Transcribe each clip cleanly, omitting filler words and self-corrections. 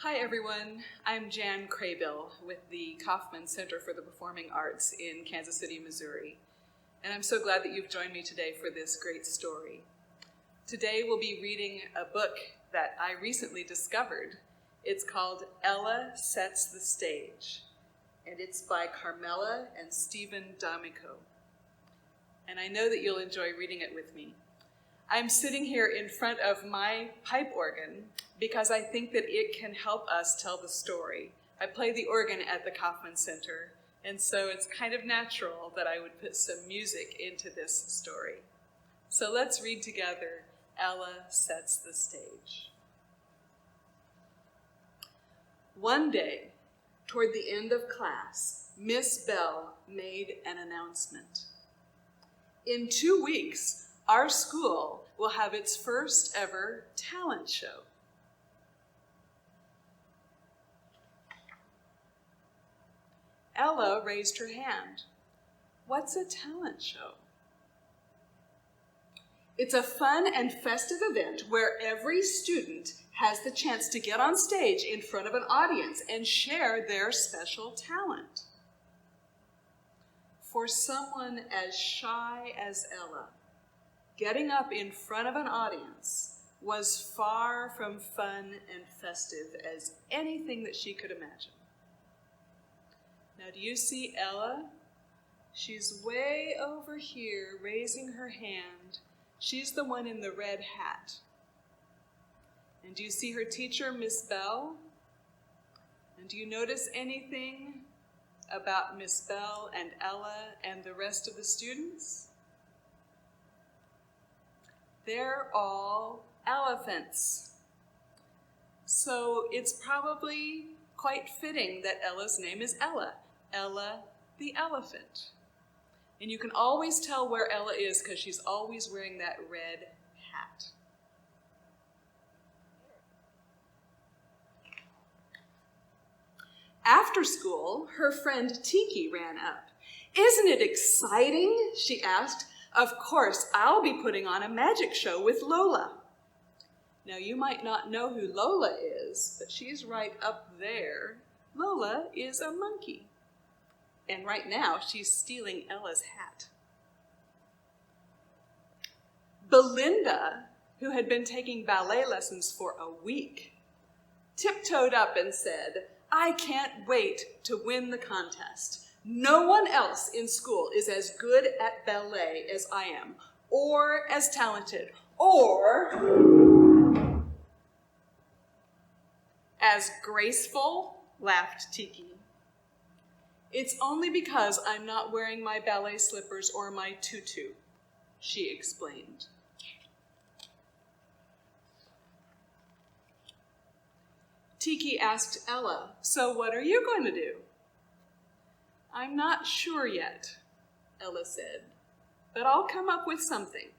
Hi everyone, I'm Jan Kraybill with the Kaufman Center for the Performing Arts in Kansas City, Missouri. And I'm so glad that you've joined me today for this great story. Today we'll be reading a book that I recently discovered. It's called Ella Sets the Stage, and it's by Carmela and Stephen D'Amico. And I know that you'll enjoy reading it with me. I'm sitting here in front of my pipe organ because I think that it can help us tell the story. I play the organ at the Kaufman Center, and so it's kind of natural that I would put some music into this story. So let's read together, Ella Sets the Stage. One day, toward the end of class, Miss Bell made an announcement. In 2 weeks, our school will have its first ever talent show. Ella raised her hand. What's a talent show? It's a fun and festive event where every student has the chance to get on stage in front of an audience and share their special talent. For someone as shy as Ella, getting up in front of an audience was far from fun and festive as anything that she could imagine. Now, do you see Ella? She's way over here raising her hand. She's the one in the red hat. And do you see her teacher, Miss Bell? And do you notice anything about Miss Bell and Ella and the rest of the students? They're all elephants. So it's probably quite fitting that Ella's name is Ella. Ella the elephant. And you can always tell where Ella is because she's always wearing that red hat. After school, her friend Tiki ran up. "Isn't it exciting?" she asked. "Of course, I'll be putting on a magic show with Lola." Now, you might not know who Lola is, but she's right up there. Lola is a monkey. And right now, she's stealing Ella's hat. Belinda, who had been taking ballet lessons for a week, tiptoed up and said, "I can't wait to win the contest. No one else in school is as good at ballet as I am, or as talented, or as graceful," laughed Tiki. "It's only because I'm not wearing my ballet slippers or my tutu," she explained. Tiki asked Ella, "So what are you going to do?" "I'm not sure yet," Ella said, "but I'll come up with something."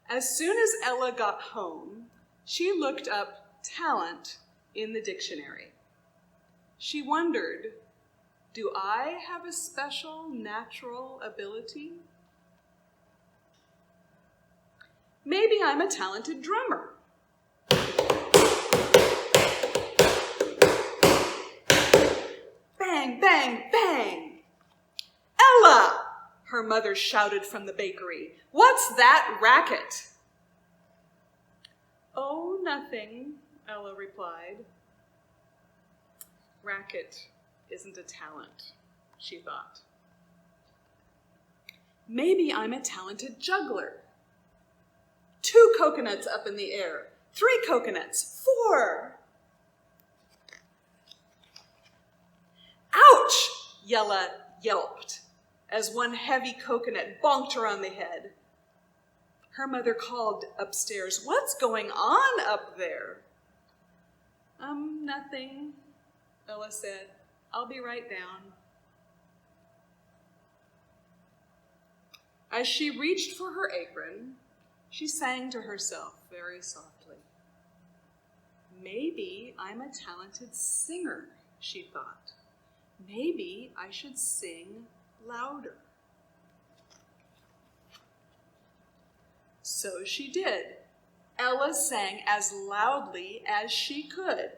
As soon as Ella got home, she looked up talent in the dictionary. She wondered, do I have a special natural ability? Maybe I'm a talented drummer. Bang, bang, bang! "Ella!" her mother shouted from the bakery. "What's that racket?" "Oh, nothing," Ella replied. Racket isn't a talent, she thought. Maybe I'm a talented juggler. 2 coconuts up in the air, 3 coconuts, 4. "Ouch!" Ella yelped as one heavy coconut bonked her on the head. Her mother called upstairs, "What's going on up there?" Nothing," Ella said. "I'll be right down." As she reached for her apron, she sang to herself very softly. "Maybe I'm a talented singer," she thought. "Maybe I should sing louder." So she did. Ella sang as loudly as she could.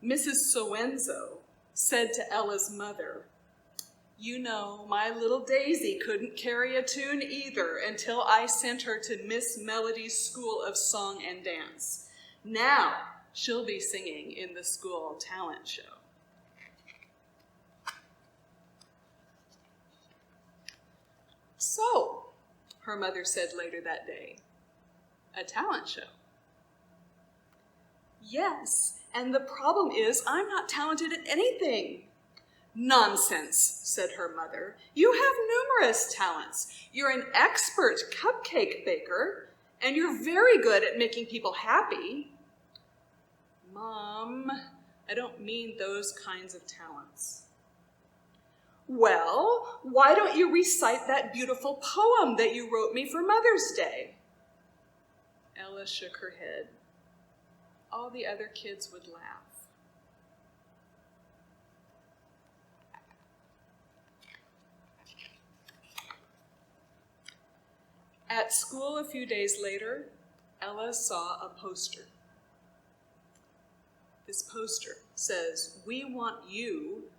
Mrs. Soenzo said to Ella's mother, "You know, my little Daisy couldn't carry a tune either until I sent her to Miss Melody's School of Song and Dance. Now she'll be singing in the school talent show." "So," her mother said later that day, "a talent show?" "Yes, and the problem is I'm not talented at anything." "Nonsense," said her mother. "You have numerous talents. You're an expert cupcake baker, and you're very good at making people happy." "Mom, I don't mean those kinds of talents." "Well, why don't you recite that beautiful poem that you wrote me for Mother's Day?" Ella shook her head. All the other kids would laugh. At school a few days later, Ella saw a poster. This poster says, "We want you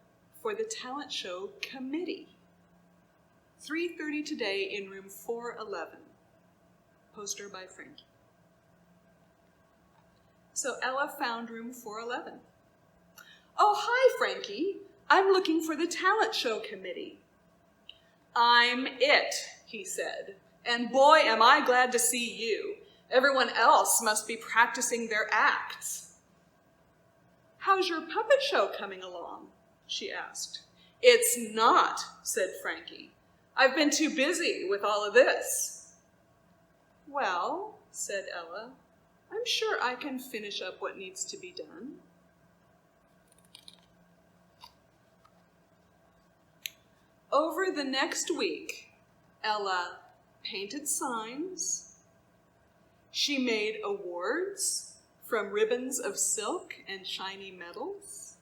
for the talent show committee. 3:30 today in room 411. Poster by Frankie. So Ella found room 411. "Oh, hi, Frankie. I'm looking for the talent show committee." "I'm it," he said. "And boy, am I glad to see you. Everyone else must be practicing their acts." "How's your puppet show coming along?" she asked. "It's not," said Frankie. "I've been too busy with all of this." "Well," said Ella, "I'm sure I can finish up what needs to be done." Over the next week, Ella painted signs. She made awards from ribbons of silk and shiny metals.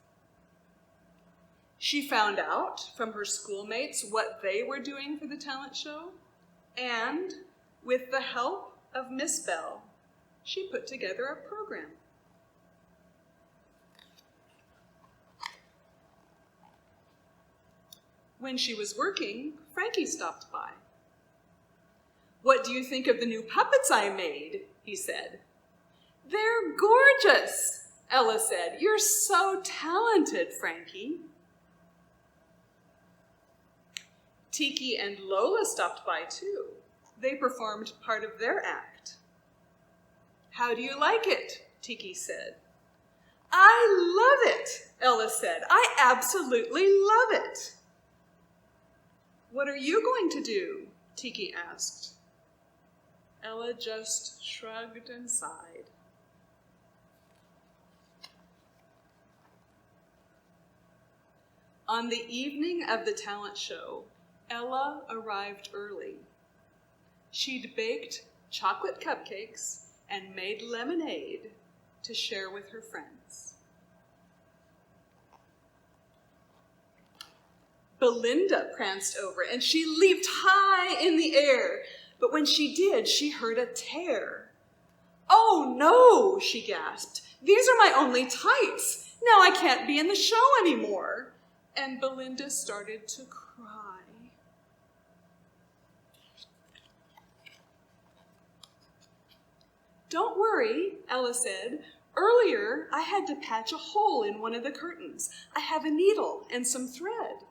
She found out from her schoolmates what they were doing for the talent show, and with the help of Miss Bell, she put together a program. When she was working, Frankie stopped by. "What do you think of the new puppets I made?" he said. "They're gorgeous," Ella said. "You're so talented, Frankie." Tiki and Lola stopped by too. They performed part of their act. "How do you like it?" Tiki said. "I love it," Ella said. "I absolutely love it." "What are you going to do?" Tiki asked. Ella just shrugged and sighed. On the evening of the talent show, Ella arrived early. She'd baked chocolate cupcakes and made lemonade to share with her friends. Belinda pranced over, and she leaped high in the air, but when she did, she heard a tear. "Oh no," she gasped. "These are my only tights. Now I can't be in the show anymore." And Belinda started to cry. "Don't worry," Ella said. "Earlier, I had to patch a hole in one of the curtains. I have a needle and some thread."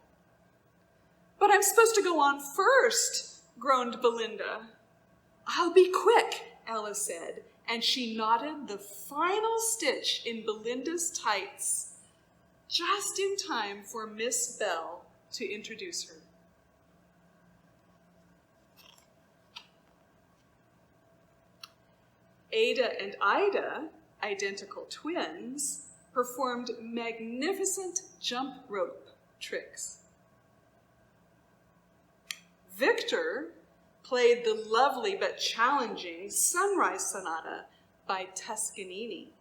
"But I'm supposed to go on first," groaned Belinda. "I'll be quick," Ella said, and she knotted the final stitch in Belinda's tights, just in time for Miss Bell to introduce her. Ada and Ida, identical twins, performed magnificent jump rope tricks. Victor played the lovely but challenging Sunrise Sonata by Toscanini.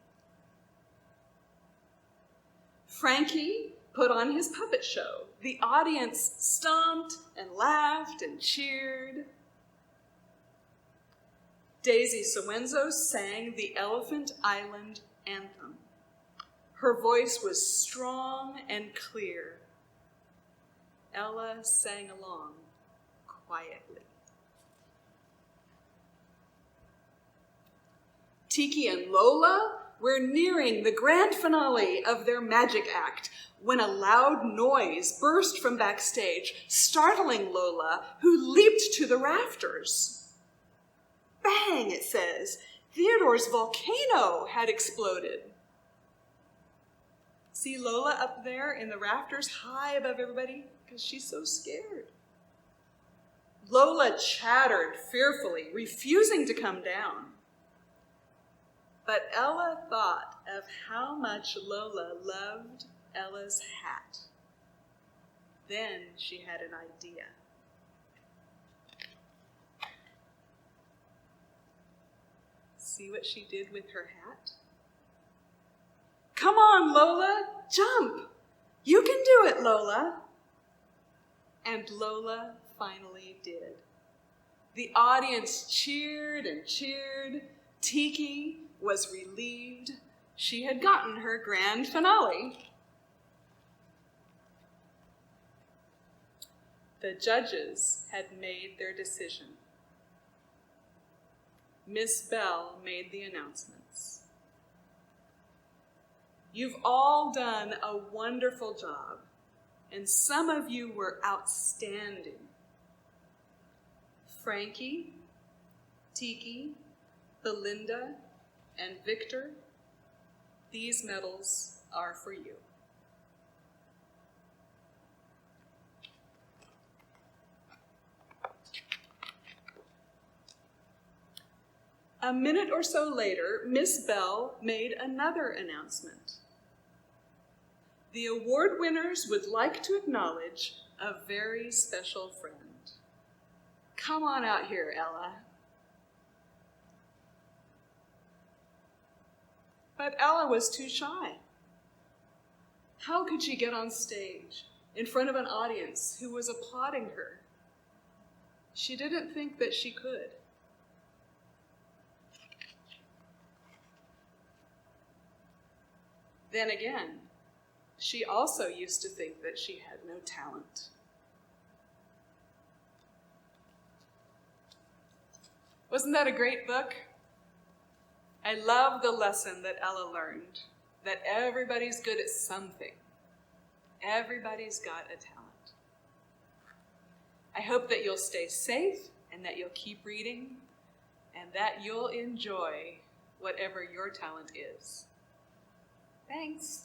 Frankie put on his puppet show. The audience stomped and laughed and cheered. Daisy Sowenzo sang the Elephant Island anthem. Her voice was strong and clear. Ella sang along quietly. Tiki and Lola were nearing the grand finale of their magic act when a loud noise burst from backstage, startling Lola, who leaped to the rafters. Bang, it says. Theodore's volcano had exploded. See Lola up there in the rafters, high above everybody, because she's so scared. Lola chattered fearfully, refusing to come down. But Ella thought of how much Lola loved Ella's hat. Then she had an idea. See what she did with her hat? Come on, Lola, jump! You can do it, Lola. And Lola finally did. The audience cheered and cheered. Tiki was relieved. She had gotten her grand finale. The judges had made their decision. Miss Bell made the announcements. You've all done a wonderful job, and some of you were outstanding. Frankie, Tiki, Belinda, and Victor, these medals are for you. A minute or so later, Miss Bell made another announcement. The award winners would like to acknowledge a very special friend. Come on out here, Ella. But Ella was too shy. How could she get on stage in front of an audience who was applauding her? She didn't think that she could. Then again, she also used to think that she had no talent. Wasn't that a great book? I love the lesson that Ella learned, that everybody's good at something. Everybody's got a talent. I hope that you'll stay safe and that you'll keep reading and that you'll enjoy whatever your talent is. Thanks.